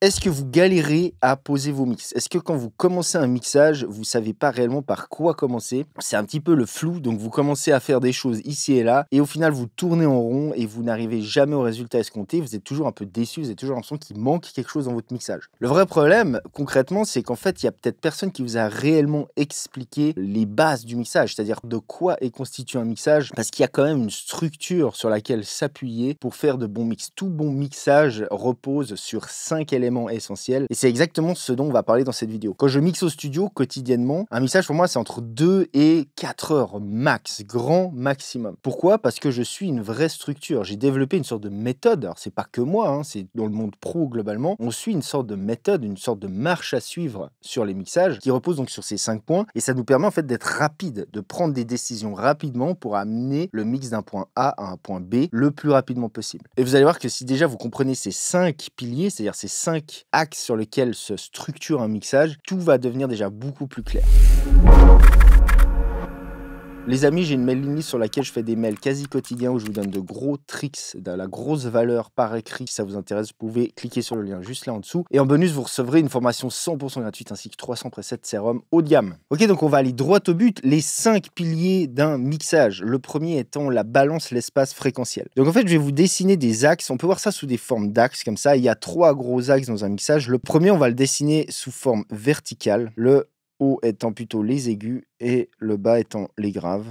Est-ce que vous galérez à poser vos mix? Est-ce que quand vous commencez un mixage, vous savez pas réellement par quoi commencer? C'est un petit peu le flou, donc vous commencez à faire des choses ici et là, et au final vous tournez en rond et vous n'arrivez jamais au résultat escompté. Vous êtes toujours un peu déçu, vous avez toujours l'impression qu'il manque quelque chose dans votre mixage. Le vrai problème, concrètement, c'est qu'en fait, il y a peut-être personne qui vous a réellement expliqué les bases du mixage, c'est-à-dire de quoi est constitué un mixage, parce qu'il y a quand même une structure sur laquelle s'appuyer pour faire de bons mix. Tout bon mixage repose sur 5 éléments essentiels et c'est exactement ce dont on va parler dans cette vidéo. Quand je mixe au studio quotidiennement, un mixage pour moi c'est entre 2 et 4 heures max, grand maximum. Pourquoi? Parce que je suis une vraie structure. J'ai développé une sorte de méthode. Alors c'est pas que moi, hein, c'est dans le monde pro globalement. On suit une sorte de méthode, une sorte de marche à suivre sur les mixages qui repose donc sur ces 5 points et ça nous permet en fait d'être rapide, de prendre des décisions rapidement pour amener le mix d'un point A à un point B le plus rapidement possible. Et vous allez voir que si déjà vous comprenez ces 5 piliers, c'est-à-dire ces 5 axes sur lesquels se structure un mixage, tout va devenir déjà beaucoup plus clair. Les amis, j'ai une mailing list sur laquelle je fais des mails quasi quotidiens où je vous donne de gros tricks, de la grosse valeur par écrit. Si ça vous intéresse, vous pouvez cliquer sur le lien juste là en dessous. Et en bonus, vous recevrez une formation 100% gratuite ainsi que 300 presets sérum haut de gamme. Ok, donc on va aller droit au but. Les 5 piliers d'un mixage. Le premier étant la balance, l'espace fréquentiel. Donc en fait, je vais vous dessiner des axes. On peut voir ça sous des formes d'axes comme ça. Il y a 3 gros axes dans un mixage. Le premier, on va le dessiner sous forme verticale. Le haut étant plutôt les aigus et le bas étant les graves.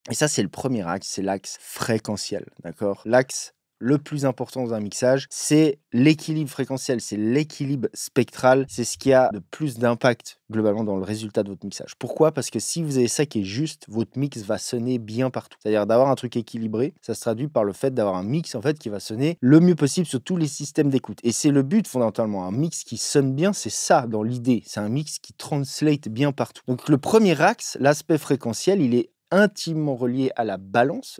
Et ça, c'est le premier axe, c'est l'axe fréquentiel, d'accord? L'axe le plus important dans un mixage, c'est l'équilibre fréquentiel, c'est l'équilibre spectral, c'est ce qui a le plus d'impact globalement dans le résultat de votre mixage. Pourquoi? Parce que si vous avez ça qui est juste, votre mix va sonner bien partout. C'est-à-dire d'avoir un truc équilibré, ça se traduit par le fait d'avoir un mix en fait qui va sonner le mieux possible sur tous les systèmes d'écoute. Et c'est le but fondamentalement. Un mix qui sonne bien, c'est ça dans l'idée. C'est un mix qui translate bien partout. Donc le premier axe, l'aspect fréquentiel, il est intimement relié à la balance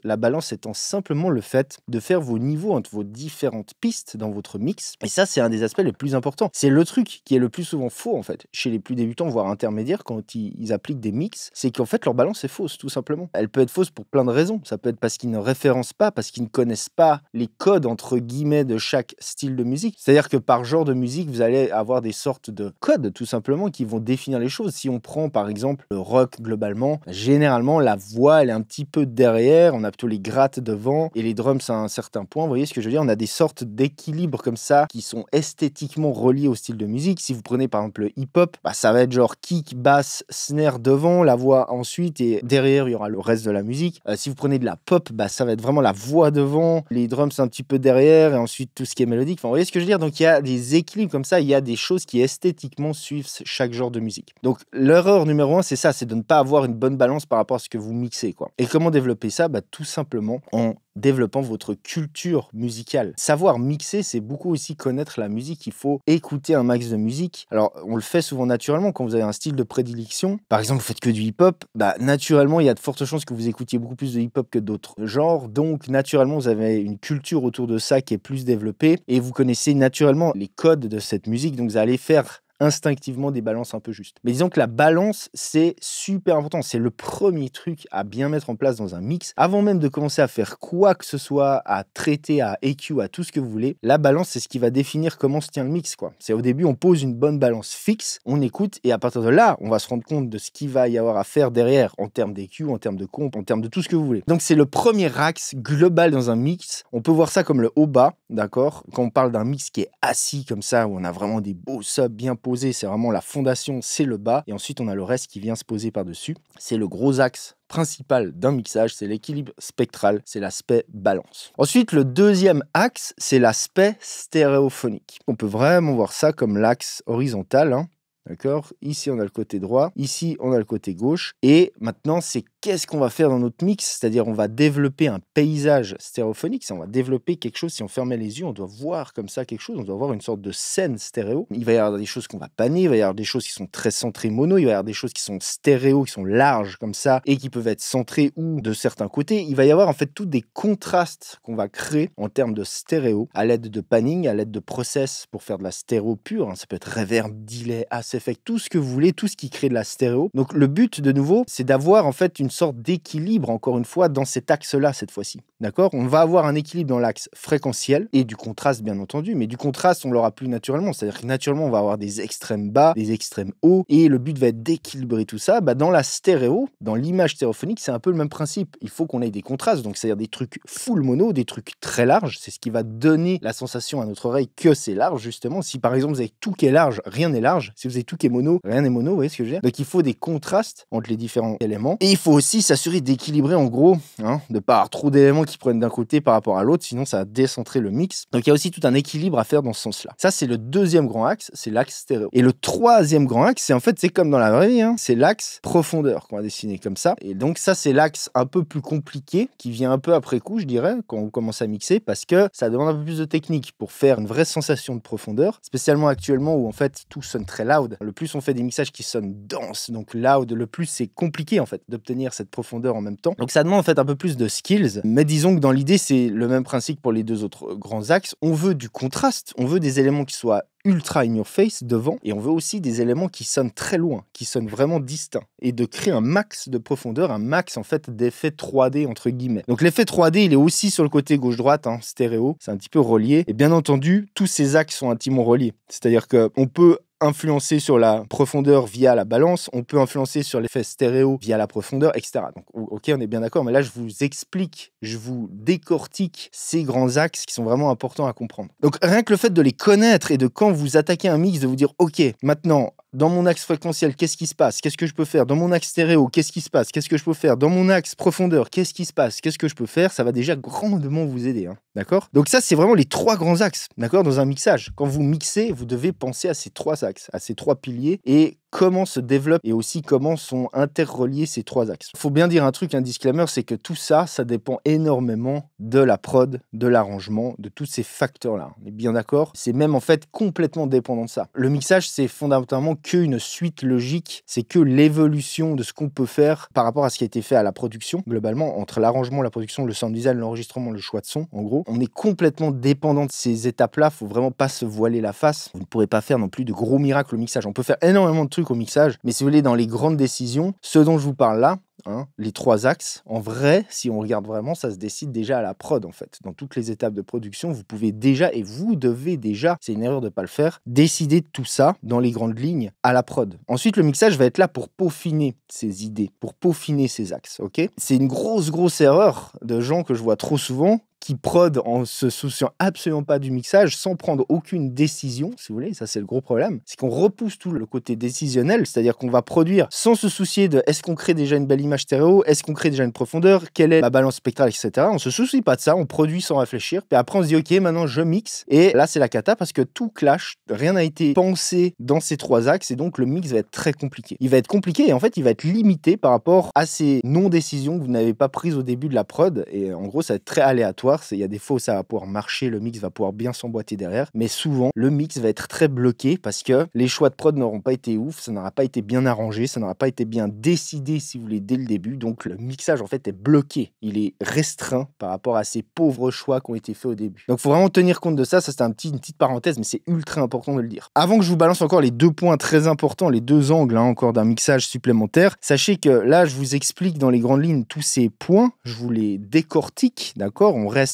étant simplement le fait de faire vos niveaux entre vos différentes pistes dans votre mix. Et ça, c'est un des aspects les plus importants. C'est le truc qui est le plus souvent faux, en fait, chez les plus débutants, voire intermédiaires, quand ils appliquent des mix, c'est qu'en fait, leur balance est fausse, tout simplement. Elle peut être fausse pour plein de raisons. Ça peut être parce qu'ils ne référencent pas, parce qu'ils ne connaissent pas les codes, entre guillemets, de chaque style de musique. C'est-à-dire que par genre de musique, vous allez avoir des sortes de codes, tout simplement, qui vont définir les choses. Si on prend, par exemple, le rock, globalement, généralement, la voix, elle est un petit peu derrière, on a plutôt les grattes devant et les drums à un certain point. Vous voyez ce que je veux dire? On a des sortes d'équilibres comme ça qui sont esthétiquement reliés au style de musique. Si vous prenez par exemple le hip-hop, ça va être genre kick, basse, snare devant, la voix ensuite et derrière il y aura le reste de la musique. Si vous prenez de la pop, ça va être vraiment la voix devant, les drums un petit peu derrière et ensuite tout ce qui est mélodique. Enfin, vous voyez ce que je veux dire? Donc il y a des équilibres comme ça, il y a des choses qui esthétiquement suivent chaque genre de musique. Donc l'erreur numéro 1, c'est ça, c'est de ne pas avoir une bonne balance par rapport à ce que vous mixez, quoi. Et comment développer ça? Tout simplement en développant votre culture musicale. Savoir mixer, c'est beaucoup aussi connaître la musique. Il faut écouter un max de musique. Alors, on le fait souvent naturellement quand vous avez un style de prédilection. Par exemple, vous faites que du hip-hop. Naturellement, il y a de fortes chances que vous écoutiez beaucoup plus de hip-hop que d'autres genres. Donc, naturellement, vous avez une culture autour de ça qui est plus développée et vous connaissez naturellement les codes de cette musique. Donc, vous allez faire instinctivement des balances un peu justes. Mais disons que la balance, c'est super important. C'est le premier truc à bien mettre en place dans un mix. Avant même de commencer à faire quoi que ce soit, à traiter, à EQ, à tout ce que vous voulez, la balance, c'est ce qui va définir comment se tient le mix, quoi. C'est au début, on pose une bonne balance fixe, on écoute, et à partir de là, on va se rendre compte de ce qu'il va y avoir à faire derrière, en termes d'EQ, en termes de comp, en termes de tout ce que vous voulez. Donc, c'est le premier axe global dans un mix. On peut voir ça comme le haut-bas, d'accord? Quand on parle d'un mix qui est assis comme ça, où on a vraiment des beaux subs bien posé, c'est vraiment la fondation, c'est le bas, et ensuite on a le reste qui vient se poser par-dessus. C'est le gros axe principal d'un mixage, c'est l'équilibre spectral, c'est l'aspect balance. Ensuite, le deuxième axe, c'est l'aspect stéréophonique. On peut vraiment voir ça comme l'axe horizontal, hein. D'accord? Ici, on a le côté droit. Ici, on a le côté gauche. Et maintenant, c'est qu'est-ce qu'on va faire dans notre mix? C'est-à-dire, on va développer un paysage stéréophonique. On va développer quelque chose. Si on fermait les yeux, on doit voir comme ça quelque chose. On doit voir une sorte de scène stéréo. Il va y avoir des choses qu'on va panner. Il va y avoir des choses qui sont très centrées mono. Il va y avoir des choses qui sont stéréo, qui sont larges comme ça et qui peuvent être centrées ou de certains côtés. Il va y avoir en fait tous des contrastes qu'on va créer en termes de stéréo à l'aide de panning, à l'aide de process pour faire de la stéréo pure. Ça peut être reverb, delay, effect, tout ce que vous voulez, tout ce qui crée de la stéréo. Donc le but de nouveau, c'est d'avoir en fait une sorte d'équilibre, encore une fois, dans cet axe-là, cette fois-ci. D'accord? On va avoir un équilibre dans l'axe fréquentiel et du contraste, bien entendu, mais du contraste, on l'aura plus naturellement. C'est-à-dire que naturellement, on va avoir des extrêmes bas, des extrêmes hauts, et le but va être d'équilibrer tout ça. Dans la stéréo, dans l'image stéréophonique, c'est un peu le même principe. Il faut qu'on ait des contrastes, donc c'est-à-dire des trucs full mono, des trucs très larges. C'est ce qui va donner la sensation à notre oreille que c'est large, justement. Si par exemple, vous avez tout qui est large, rien n'est large. Si vous avez tout qui est mono, rien n'est mono, vous voyez ce que je veux dire? Donc il faut des contrastes entre les différents éléments. Et il faut aussi s'assurer d'équilibrer, en gros, hein, de pas avoir trop d'éléments qui prennent d'un côté par rapport à l'autre, sinon ça va décentrer le mix. Donc il y a aussi tout un équilibre à faire dans ce sens-là. Ça, c'est le deuxième grand axe, c'est l'axe stéréo. Et le troisième grand axe, c'est comme dans la vraie vie, hein, c'est l'axe profondeur qu'on va dessiner comme ça. Et donc ça, c'est l'axe un peu plus compliqué, qui vient un peu après coup, je dirais, quand on commence à mixer, parce que ça demande un peu plus de technique pour faire une vraie sensation de profondeur, spécialement actuellement où en fait tout sonne très loud. Le plus on fait des mixages qui sonnent denses, donc loud, le plus c'est compliqué en fait d'obtenir cette profondeur en même temps. Donc ça demande en fait un peu plus de skills, mais disons que dans l'idée c'est le même principe pour les deux autres grands axes. On veut du contraste, on veut des éléments qui soient ultra in your face devant, et on veut aussi des éléments qui sonnent très loin, qui sonnent vraiment distincts, et de créer un max de profondeur, un max en fait d'effet 3D entre guillemets. Donc l'effet 3D il est aussi sur le côté gauche-droite, hein, stéréo, c'est un petit peu relié, et bien entendu tous ces axes sont intimement reliés, c'est-à-dire qu'on peut influencer sur la profondeur via la balance, on peut influencer sur l'effet stéréo via la profondeur, etc. Donc, ok, on est bien d'accord, mais là, je vous explique, je vous décortique ces grands axes qui sont vraiment importants à comprendre. Donc, rien que le fait de les connaître et de quand vous attaquez un mix, de vous dire, ok, maintenant, dans mon axe fréquentiel, qu'est-ce qui se passe? Qu'est-ce que je peux faire? Dans mon axe stéréo, qu'est-ce qui se passe? Qu'est-ce que je peux faire? Dans mon axe profondeur, qu'est-ce qui se passe? Qu'est-ce que je peux faire? Ça va déjà grandement vous aider, hein, d'accord? Donc ça, c'est vraiment les trois grands axes, d'accord, dans un mixage. Quand vous mixez, vous devez penser à ces trois axes, à ces trois piliers, et comment se développent et aussi comment sont interreliés ces trois axes. Il faut bien dire un truc, un disclaimer, c'est que tout ça, ça dépend énormément de la prod, de l'arrangement, de tous ces facteurs-là. On est bien d'accord? C'est même en fait complètement dépendant de ça. Le mixage, c'est fondamentalement qu'une suite logique, c'est que l'évolution de ce qu'on peut faire par rapport à ce qui a été fait à la production, globalement, entre l'arrangement, la production, le sound design, l'enregistrement, le choix de son, en gros. On est complètement dépendant de ces étapes-là, faut vraiment pas se voiler la face. Vous ne pourrez pas faire non plus de gros miracles au mixage. On peut faire énormément de trucs au mixage, mais si vous voulez, dans les grandes décisions, ce dont je vous parle là, hein, les trois axes, en vrai, si on regarde vraiment, ça se décide déjà à la prod en fait. Dans toutes les étapes de production, vous pouvez déjà, et vous devez déjà, c'est une erreur de ne pas le faire, décider de tout ça dans les grandes lignes à la prod. Ensuite, le mixage va être là pour peaufiner ces idées, pour peaufiner ces axes, ok? C'est une grosse erreur de gens que je vois trop souvent qui prod en se souciant absolument pas du mixage, sans prendre aucune décision, si vous voulez, ça c'est le gros problème, c'est qu'on repousse tout le côté décisionnel, c'est-à-dire qu'on va produire sans se soucier de est-ce qu'on crée déjà une belle image stéréo, est-ce qu'on crée déjà une profondeur, quelle est ma balance spectrale, etc. On se soucie pas de ça, on produit sans réfléchir, puis après on se dit ok, maintenant je mixe, et là c'est la cata parce que tout clash, rien n'a été pensé dans ces trois axes, et donc le mix va être très compliqué. Il va être compliqué et en fait il va être limité par rapport à ces non-décisions que vous n'avez pas prises au début de la prod, et en gros ça va être très aléatoire. Il y a des fois où ça va pouvoir marcher, le mix va pouvoir bien s'emboîter derrière, mais souvent le mix va être très bloqué parce que les choix de prod n'auront pas été ouf, ça n'aura pas été bien arrangé, ça n'aura pas été bien décidé si vous voulez dès le début, donc le mixage en fait est bloqué, il est restreint par rapport à ces pauvres choix qui ont été faits au début. Donc il faut vraiment tenir compte de ça, ça c'est une petite parenthèse, mais c'est ultra important de le dire. Avant que je vous balance encore les deux points très importants, les deux angles encore d'un mixage supplémentaire, sachez que là je vous explique dans les grandes lignes tous ces points, je vous les décortique, d'accord? On reste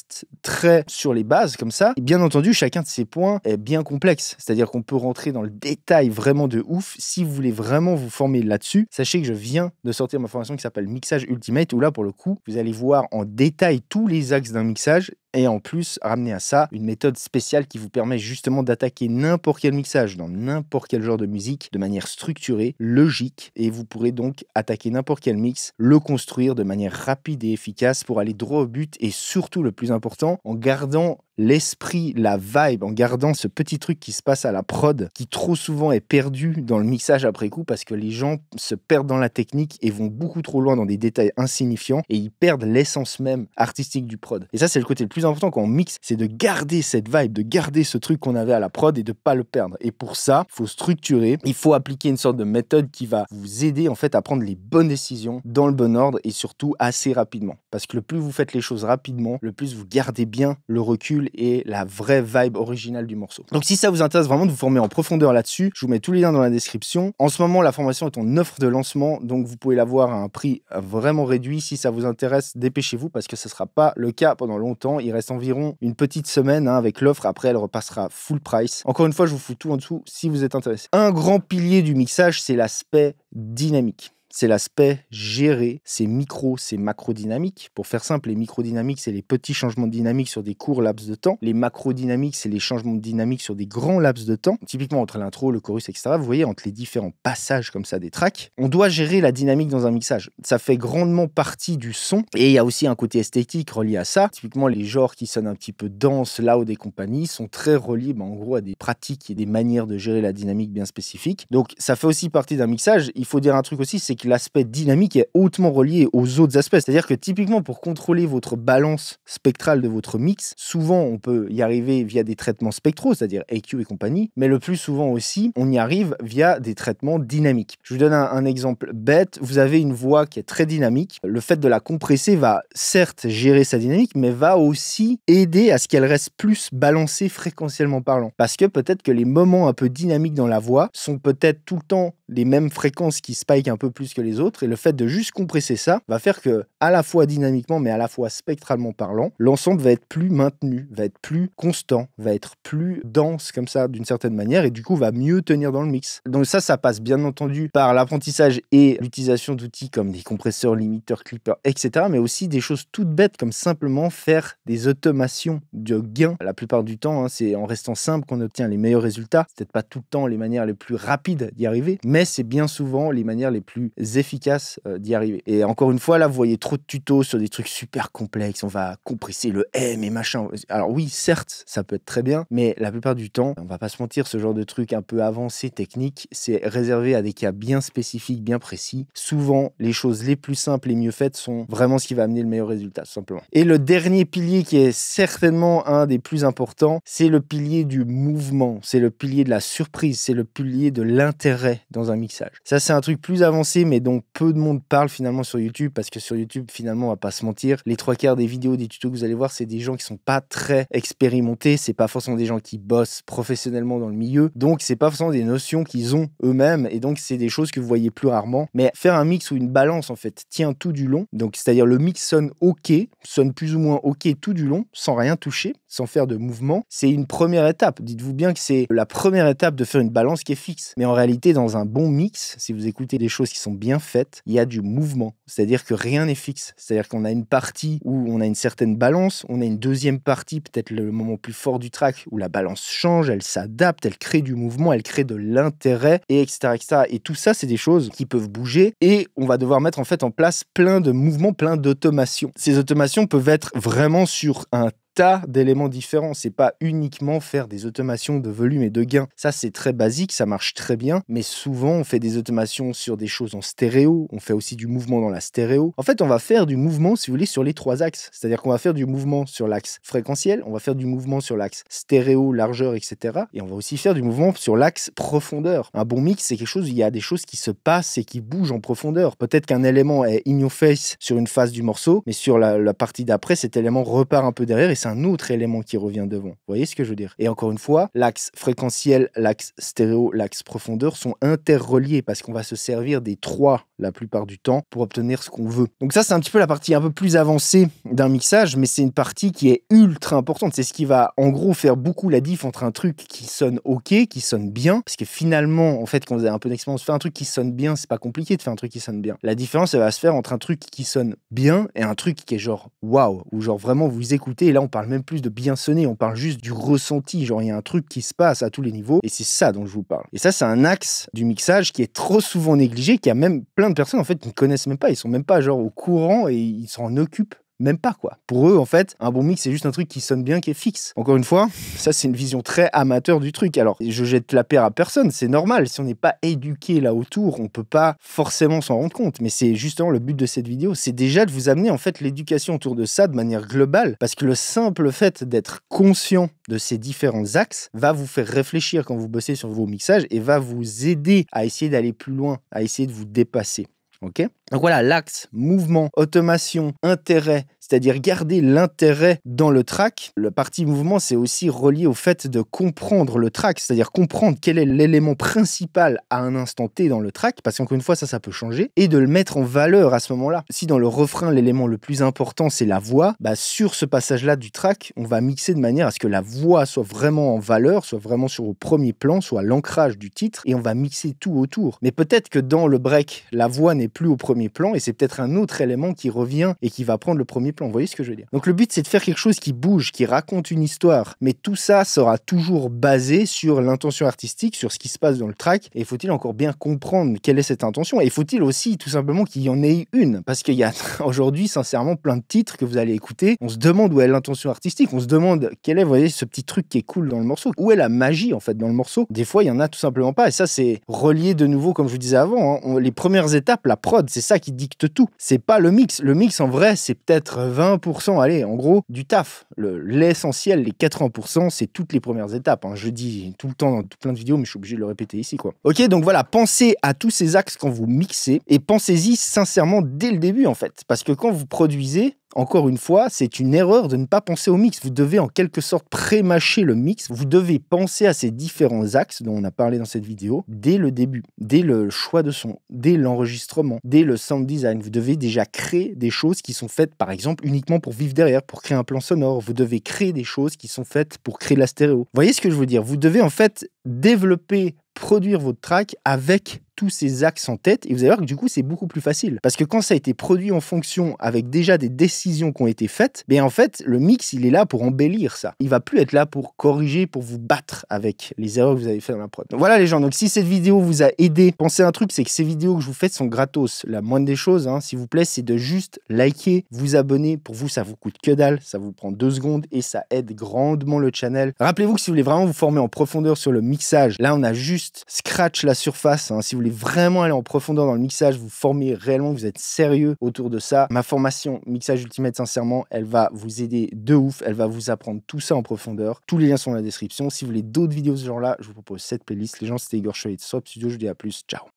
très sur les bases comme ça. Et bien entendu, chacun de ces points est bien complexe. C'est-à-dire qu'on peut rentrer dans le détail vraiment de ouf. Si vous voulez vraiment vous former là-dessus, sachez que je viens de sortir ma formation qui s'appelle Mixage Ultimate, où là, pour le coup, vous allez voir en détail tous les axes d'un mixage et en plus, ramener à ça une méthode spéciale qui vous permet justement d'attaquer n'importe quel mixage dans n'importe quel genre de musique de manière structurée, logique, et vous pourrez donc attaquer n'importe quel mix, le construire de manière rapide et efficace pour aller droit au but et surtout le plus important, en gardant l'esprit, la vibe, en gardant ce petit truc qui se passe à la prod, qui trop souvent est perdu dans le mixage après coup parce que les gens se perdent dans la technique et vont beaucoup trop loin dans des détails insignifiants et ils perdent l'essence même artistique du prod. Et ça, c'est le côté le plus important quand on mixe, c'est de garder cette vibe, de garder ce truc qu'on avait à la prod et de pas le perdre. Et pour ça, il faut structurer, il faut appliquer une sorte de méthode qui va vous aider en fait à prendre les bonnes décisions dans le bon ordre et surtout assez rapidement. Parce que le plus vous faites les choses rapidement, le plus vous gardez bien le recul et la vraie vibe originale du morceau. Donc si ça vous intéresse vraiment de vous former en profondeur là-dessus, je vous mets tous les liens dans la description. En ce moment, la formation est en offre de lancement, donc vous pouvez l'avoir à un prix vraiment réduit. Si ça vous intéresse, dépêchez-vous parce que ce ne sera pas le cas pendant longtemps. Il reste environ une petite semaine avec l'offre. Après, elle repassera full price. Encore une fois, je vous fous tout en dessous si vous êtes intéressé. Un grand pilier du mixage, c'est l'aspect dynamique. C'est l'aspect gérer ces micros, ces macrodynamiques. Pour faire simple, les microdynamiques, c'est les petits changements de dynamique sur des courts laps de temps. Les macrodynamiques, c'est les changements de dynamique sur des grands laps de temps. Typiquement, entre l'intro, le chorus, etc. Vous voyez, entre les différents passages comme ça des tracks, on doit gérer la dynamique dans un mixage. Ça fait grandement partie du son. Et il y a aussi un côté esthétique relié à ça. Typiquement, les genres qui sonnent un petit peu dense, loud et compagnie sont très reliés, en gros, à des pratiques et des manières de gérer la dynamique bien spécifiques. Donc, ça fait aussi partie d'un mixage. Il faut dire un truc aussi, c'est que l'aspect dynamique est hautement relié aux autres aspects. C'est-à-dire que typiquement, pour contrôler votre balance spectrale de votre mix, souvent, on peut y arriver via des traitements spectraux, c'est-à-dire EQ et compagnie, mais le plus souvent aussi, on y arrive via des traitements dynamiques. Je vous donne un exemple bête. Vous avez une voix qui est très dynamique. Le fait de la compresser va certes gérer sa dynamique, mais va aussi aider à ce qu'elle reste plus balancée fréquentiellement parlant. Parce que peut-être que les moments un peu dynamiques dans la voix sont peut-être tout le temps les mêmes fréquences qui spike un peu plus que les autres, et le fait de juste compresser ça va faire que, à la fois dynamiquement, mais à la fois spectralement parlant, l'ensemble va être plus maintenu, va être plus constant, va être plus dense comme ça d'une certaine manière, et du coup va mieux tenir dans le mix. Donc ça passe bien entendu par l'apprentissage et l'utilisation d'outils comme des compresseurs, limiteurs, clippers, etc., mais aussi des choses toutes bêtes comme simplement faire des automations de gain. La plupart du temps, c'est en restant simple qu'on obtient les meilleurs résultats. C'est peut-être pas tout le temps les manières les plus rapides d'y arriver, mais c'est bien souvent les manières les plus efficaces d'y arriver. Et encore une fois, là, vous voyez trop de tutos sur des trucs super complexes. On va compresser le M et machin. Alors oui, certes, ça peut être très bien, mais la plupart du temps, on va pas se mentir, ce genre de truc un peu avancé, technique, c'est réservé à des cas bien spécifiques, bien précis. Souvent, les choses les plus simples et mieux faites sont vraiment ce qui va amener le meilleur résultat, tout simplement. Et le dernier pilier qui est certainement un des plus importants, c'est le pilier du mouvement. C'est le pilier de la surprise. C'est le pilier de l'intérêt dans un mixage. Ça, c'est un truc plus avancé, mais dont peu de monde parle finalement sur YouTube, parce que sur YouTube, finalement, on va pas se mentir, les 3/4 des vidéos, des tutos que vous allez voir, c'est des gens qui sont pas très expérimentés, c'est pas forcément des gens qui bossent professionnellement dans le milieu, donc c'est pas forcément des notions qu'ils ont eux-mêmes, et donc c'est des choses que vous voyez plus rarement. Mais faire un mix où une balance, en fait, tient tout du long, donc c'est-à-dire le mix sonne OK, sonne plus ou moins OK tout du long, sans rien toucher, sans faire de mouvement, c'est une première étape. Dites-vous bien que c'est la première étape de faire une balance qui est fixe. Mais en réalité, dans un bon mix, si vous écoutez des choses qui sont bien faites, il y a du mouvement. C'est-à-dire que rien n'est fixe. C'est-à-dire qu'on a une partie où on a une certaine balance, on a une deuxième partie, peut-être le moment plus fort du track, où la balance change, elle s'adapte, elle crée du mouvement, elle crée de l'intérêt, et etc., etc. Et tout ça, c'est des choses qui peuvent bouger, et on va devoir mettre en fait en place plein de mouvements, plein d'automations. Ces automations peuvent être vraiment sur un tas d'éléments différents. C'est pas uniquement faire des automations de volume et de gain. Ça, c'est très basique, ça marche très bien, mais souvent, on fait des automations sur des choses en stéréo, on fait aussi du mouvement dans la stéréo. En fait, on va faire du mouvement, si vous voulez, sur les 3 axes. C'est-à-dire qu'on va faire du mouvement sur l'axe fréquentiel, on va faire du mouvement sur l'axe stéréo, largeur, etc. Et on va aussi faire du mouvement sur l'axe profondeur. Un bon mix, c'est quelque chose où il y a des choses qui se passent et qui bougent en profondeur. Peut-être qu'un élément est in your face sur une phase du morceau, mais sur la partie d'après, cet élément repart un peu derrière et c'est un autre élément qui revient devant. Vous voyez ce que je veux dire? Et encore une fois, l'axe fréquentiel, l'axe stéréo, l'axe profondeur sont interreliés parce qu'on va se servir des 3 la plupart du temps pour obtenir ce qu'on veut. Donc ça, c'est un petit peu la partie un peu plus avancée d'un mixage, mais c'est une partie qui est ultra importante. C'est ce qui va, en gros, faire beaucoup la diff entre un truc qui sonne OK, qui sonne bien, parce que finalement, en fait, quand vous avez un peu d'expérience, faire un truc qui sonne bien, c'est pas compliqué de faire un truc qui sonne bien. La différence, elle va se faire entre un truc qui sonne bien et un truc qui est genre waouh, ou genre vraiment vous écoutez, et là, on parle même plus de bien sonner, on parle juste du ressenti, genre il y a un truc qui se passe à tous les niveaux, et c'est ça dont je vous parle. Et ça, c'est un axe du mixage qui est trop souvent négligé, qui a même plein de personnes en fait qui ne connaissent même pas, ils sont même pas genre au courant et ils s'en occupent même pas, quoi. Pour eux, en fait, un bon mix, c'est juste un truc qui sonne bien, qui est fixe. Encore une fois, ça, c'est une vision très amateur du truc. Alors, je jette la pierre à personne, c'est normal. Si on n'est pas éduqué là autour, on peut pas forcément s'en rendre compte. Mais c'est justement le but de cette vidéo, c'est déjà de vous amener, en fait, l'éducation autour de ça de manière globale. Parce que le simple fait d'être conscient de ces différents axes va vous faire réfléchir quand vous bossez sur vos mixages et va vous aider à essayer d'aller plus loin, à essayer de vous dépasser. Ok ? Donc voilà, l'axe, mouvement, automation, intérêt, c'est-à-dire garder l'intérêt dans le track. La partie mouvement, c'est aussi relié au fait de comprendre le track, c'est-à-dire comprendre quel est l'élément principal à un instant T dans le track, parce qu'encore une fois, ça peut changer, et de le mettre en valeur à ce moment-là. Si dans le refrain, l'élément le plus important, c'est la voix, bah sur ce passage-là du track, on va mixer de manière à ce que la voix soit vraiment en valeur, soit vraiment sur le premier plan, soit l'ancrage du titre, et on va mixer tout autour. Mais peut-être que dans le break, la voix n'est plus au premier plan, et c'est peut-être un autre élément qui revient et qui va prendre le premier plan. Vous voyez ce que je veux dire? Donc le but, c'est de faire quelque chose qui bouge, qui raconte une histoire, mais tout ça sera toujours basé sur l'intention artistique, sur ce qui se passe dans le track, et faut-il encore bien comprendre quelle est cette intention, et faut-il aussi tout simplement qu'il y en ait une, parce qu'il y a aujourd'hui sincèrement plein de titres que vous allez écouter, on se demande où est l'intention artistique, on se demande quel est, vous voyez, ce petit truc qui est cool dans le morceau, où est la magie en fait dans le morceau. Des fois il y en a tout simplement pas, et ça c'est relié de nouveau comme je vous disais avant, hein. Les premières étapes, la prod, c'est ça qui dicte tout, c'est pas le mix. Le mix en vrai c'est peut-être 20%, allez, en gros, du taf. L'essentiel, les 80%, c'est toutes les premières étapes, hein. Je dis tout le temps dans plein de vidéos, mais je suis obligé de le répéter ici, quoi. Ok, donc voilà, pensez à tous ces axes quand vous mixez, et pensez-y sincèrement dès le début, en fait. Parce que quand vous produisez, encore une fois, c'est une erreur de ne pas penser au mix. Vous devez en quelque sorte pré-mâcher le mix. Vous devez penser à ces différents axes dont on a parlé dans cette vidéo dès le début, dès le choix de son, dès l'enregistrement, dès le sound design. Vous devez déjà créer des choses qui sont faites, par exemple, uniquement pour vivre derrière, pour créer un plan sonore. Vous devez créer des choses qui sont faites pour créer la stéréo. Vous voyez ce que je veux dire? Vous devez en fait développer, produire votre track avec tous ces axes en tête, et vous allez voir que du coup c'est beaucoup plus facile, parce que quand ça a été produit en fonction avec déjà des décisions qui ont été faites, en fait le mix il est là pour embellir ça, il va plus être là pour corriger, pour vous battre avec les erreurs que vous avez fait dans la prod. Donc voilà les gens, donc si cette vidéo vous a aidé, pensez à un truc, c'est que ces vidéos que je vous fais sont gratos. La moindre des choses, hein, s'il vous plaît, c'est de juste liker, vous abonner. Pour vous ça vous coûte que dalle, ça vous prend 2 secondes et ça aide grandement le channel. Rappelez-vous que si vous voulez vraiment vous former en profondeur sur le mixage, là on a juste scratch la surface, hein. Si vous voulez vraiment aller en profondeur dans le mixage, vous formez réellement, vous êtes sérieux autour de ça, ma formation Mixage Ultimate, sincèrement, elle va vous aider de ouf, elle va vous apprendre tout ça en profondeur. Tous les liens sont dans la description. Si vous voulez d'autres vidéos de ce genre-là, je vous propose cette playlist. Les gens, c'était Igor Cholet de Swap Studio. Je vous dis à plus, ciao.